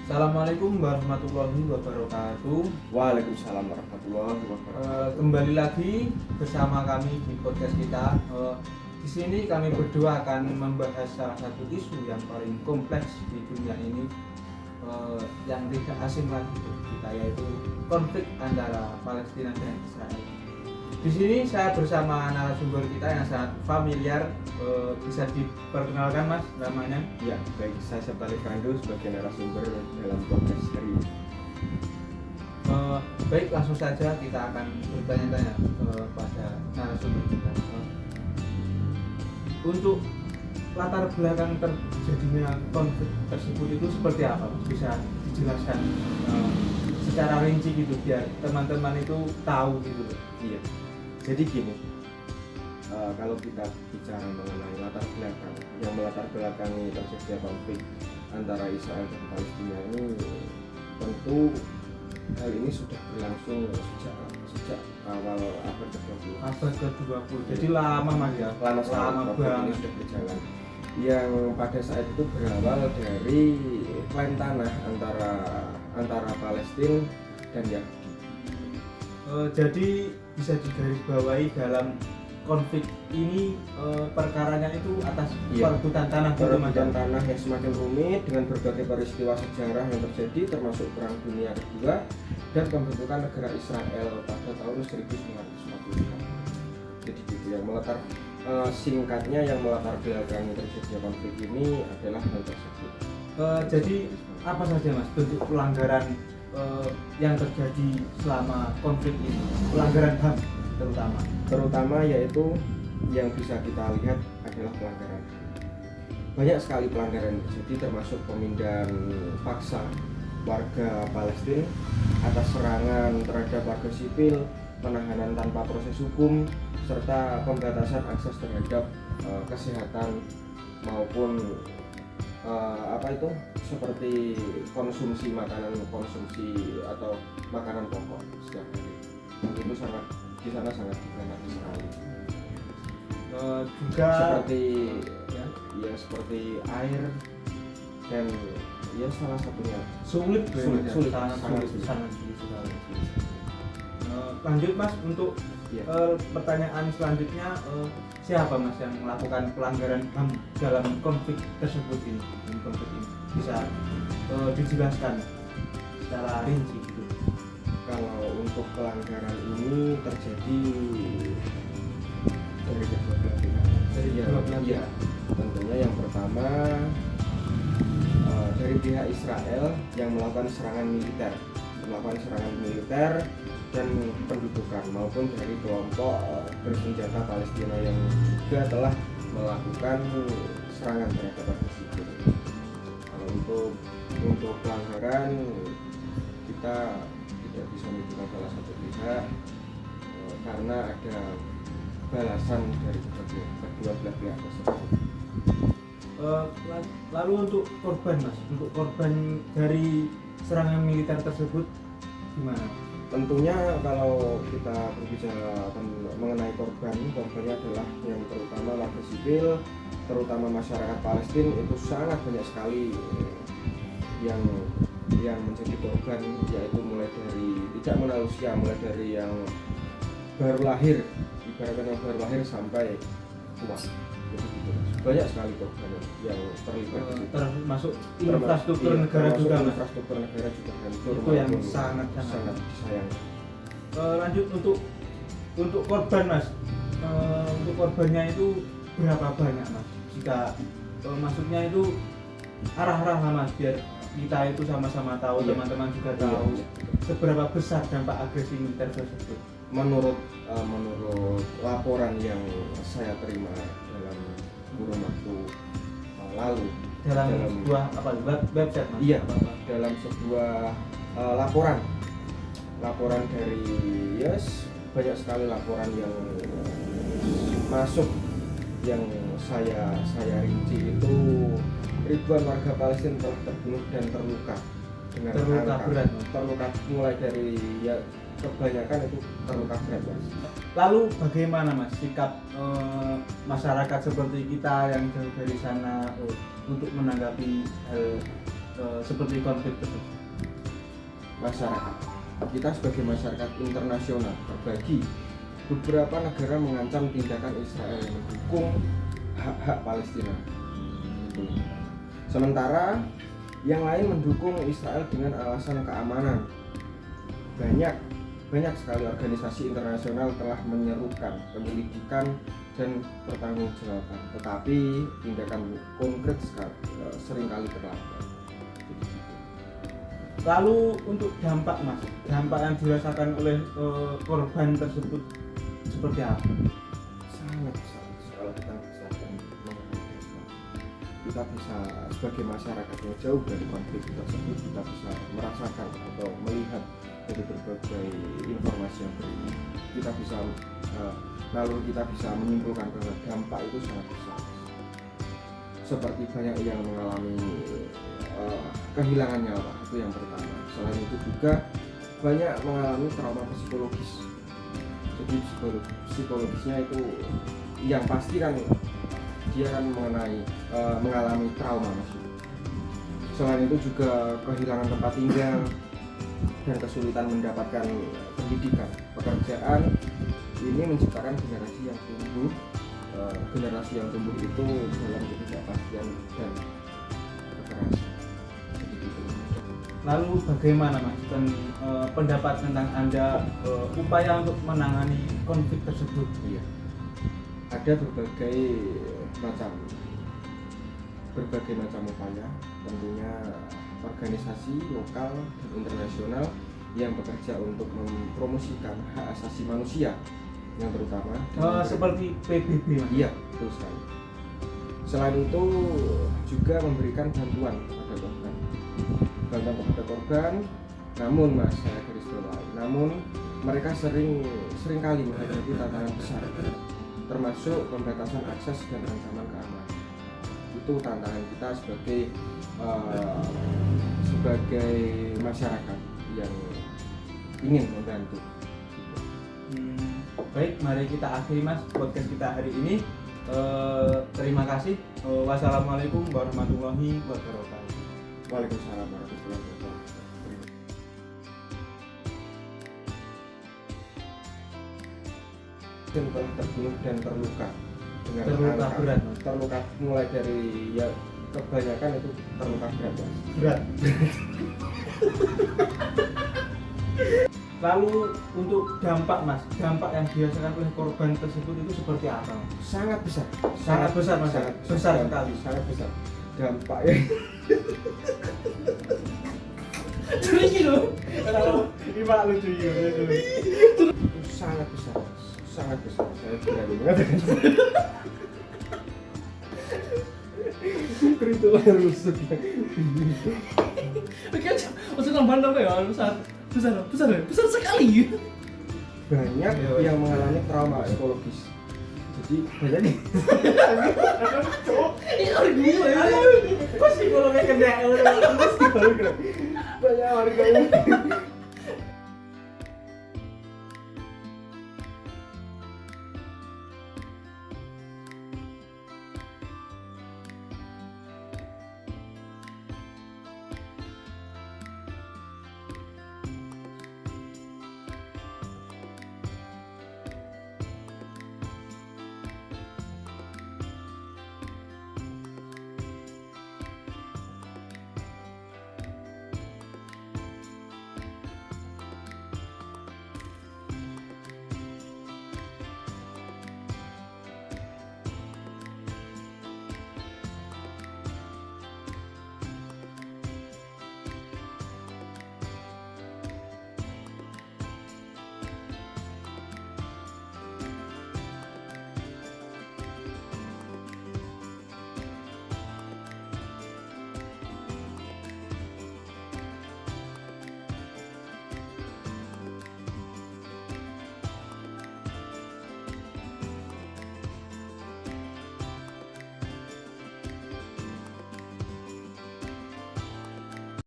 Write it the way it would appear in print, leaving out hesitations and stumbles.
Assalamualaikum warahmatullahi wabarakatuh. Waalaikumsalam warahmatullahi wabarakatuh. Kembali lagi bersama kami di podcast kita. Di sini kami berdua akan membahas salah satu isu yang paling kompleks di dunia ini, yang tidak asing lagi bagi kita, yaitu konflik antara Palestina dan Israel. Di sini saya bersama narasumber kita yang sangat familiar. Bisa diperkenalkan Mas namanya? Ya, baik, saya Septali Frandu sebagai narasumber dalam podcast hari ini. Baik, langsung saja kita akan bertanya-tanya pada narasumber kita. Untuk latar belakang terjadinya konflik tersebut itu seperti apa? Bisa dijelaskan secara rinci gitu biar teman-teman itu tahu gitu. Iya, jadi gini, kalau kita bicara mengenai latar belakang yang melatar belakangi terjadinya konflik antara Israel dan Palestina ini, tentu hal ini sudah berlangsung sejak awal abad ke-20. Abad ke-20. Jadi lama Mas ya. Lama sekali konflik ini sudah berjalan. Yang pada saat itu berawal dari klaim tanah antara Palestina dan Yahudi. Jadi bisa digarisbawahi dalam konflik ini, perkaranya itu atas perebutan tanah gitu, Mas. Perebutan tanah yang semakin rumit dengan berbagai peristiwa sejarah yang terjadi, termasuk Perang Dunia Kedua dan pembentukan negara Israel pada tahun 1948. Jadi gitu yang melatar singkatnya yang melatar belakangi terjadinya konflik ini adalah hal tersebut. Jadi apa saja Mas bentuk pelanggaran yang terjadi selama konflik ini, pelanggaran HAM terutama yaitu yang bisa kita lihat adalah pelanggaran. Banyak sekali pelanggaran terjadi, termasuk pemindahan paksa warga Palestina atas serangan terhadap warga sipil, penahanan tanpa proses hukum, serta pembatasan akses terhadap kesehatan maupun seperti konsumsi atau makanan pokok setiap hari. Itu di sana sangat dibatasi sekali. Juga seperti air dan salah satunya sulit sangat sulit sekali. Lanjut Mas, untuk pertanyaan selanjutnya, siapa Mas yang melakukan pelanggaran HAM dalam konflik tersebut ini? Bisa dijelaskan secara rinci gitu. Kalau untuk pelanggaran ini terjadi dari kedua belah pihak. Ya, tentunya yang pertama dari pihak Israel yang melakukan serangan militer dan pendudukan, maupun dari kelompok bersenjata Palestina yang juga telah melakukan serangan terhadap warga sipil. Kalau untuk pelanggaran, kita tidak bisa menyebutkan salah satu pihak karena ada balasan dari kedua belah pihak tersebut. Lalu untuk korban Mas, untuk korban dari serangan militer tersebut gimana? Tentunya kalau kita berbicara mengenai korbannya adalah yang terutama warga sipil, terutama masyarakat Palestina, itu sangat banyak sekali yang menjadi korban, yaitu mulai dari tidak mengenal usia, mulai dari yang baru lahir, ibaratnya yang baru lahir sampai tua. Banyak sekali korban yang terlibat di situ. Termasuk infrastruktur negara juga. Infrastruktur negara juga hancur. Itu yang sangat disayangkan. Lanjut untuk korban Mas. Untuk korbannya itu berapa banyak Mas? Jika maksudnya itu arah-arah Mas, biar kita itu sama-sama tahu, teman-teman juga tahu seberapa besar dampak agresi militer tersebut. Menurut laporan yang saya terima dalam kurun waktu lalu dalam sebuah website Mas? Iya, dalam sebuah laporan dari banyak sekali laporan yang masuk yang saya rinci itu ribuan warga Palestina telah terbunuh dan terluka dengan berat. Terluka mulai dari kebanyakan itu terluka berat Mas. Lalu bagaimana Mas sikap masyarakat seperti kita yang jauh dari sana untuk menanggapi hal seperti konflik tersebut? Masyarakat kita sebagai masyarakat internasional berbagi, beberapa negara mengancam tindakan Israel yang mendukung hak-hak Palestina. Gitu. Sementara yang lain mendukung Israel dengan alasan keamanan. Banyak sekali organisasi internasional telah menyerukan penyelidikan dan pertanggungjawaban, tetapi tindakan konkret seringkali terlambat. Lalu untuk dampak Mas, dampak yang dirasakan oleh korban tersebut seperti apa? Sangat besar kalau kita bisa kita bisa sebagai masyarakat yang jauh dari konflik tersebut, kita bisa merasakan atau melihat dari berbagai informasi yang berini, kita bisa lalu kita bisa menyimpulkan bahwa dampak itu sangat besar, seperti banyak yang mengalami kehilangan nyawa, itu yang pertama. Selain itu juga banyak mengalami trauma psikologis. Jadi psikologisnya itu yang pasti kan dia akan mengalami trauma masih. Selain itu juga kehilangan tempat tinggal dan kesulitan mendapatkan pendidikan, pekerjaan. Ini menciptakan generasi yang tumbuh itu dalam ketidakpastian dan kekerasan. Lalu bagaimana Mas pendapat tentang Anda upaya untuk menangani konflik tersebut? Iya. Ada berbagai macam upaya, tentunya organisasi lokal dan internasional yang bekerja untuk mempromosikan hak asasi manusia yang terutama seperti PBB Mas? Iya, betul sekali. Selain itu juga memberikan bantuan kepada korban, namun Mas, saya garis bawahi, namun mereka seringkali menghadapi tantangan besar, termasuk pembatasan akses dan ancaman keamanan. Itu tantangan kita sebagai masyarakat yang ingin membantu. Baik, mari kita akhiri Mas podcast kita hari ini. Terima kasih. Wassalamualaikum warahmatullahi wabarakatuh. Waalaikumsalam warahmatullahi wabarakatuh. Dan telah terbunuh dan terluka dengan Terluka berat, Mas. terluka mulai dari ya kebanyakan itu terluka berat, Mas. Berat. Lalu untuk dampak Mas, dampak yang dirasakan oleh korban tersebut itu seperti apa? Sangat besar, Sangat besar Mas. sangat Besar sekali. sangat besar dampaknya. Terus loh. Kalau ini Pak lucu ya. Sangat besar, sangat besar. Saya berani mengatakan. Itu harus Oke, maksud tambah ya, besar sekali. banyak yang mengalami trauma psikologis. Jadi banyak Ini orang gue ya. Kok psikolognya kena? banyak warga yang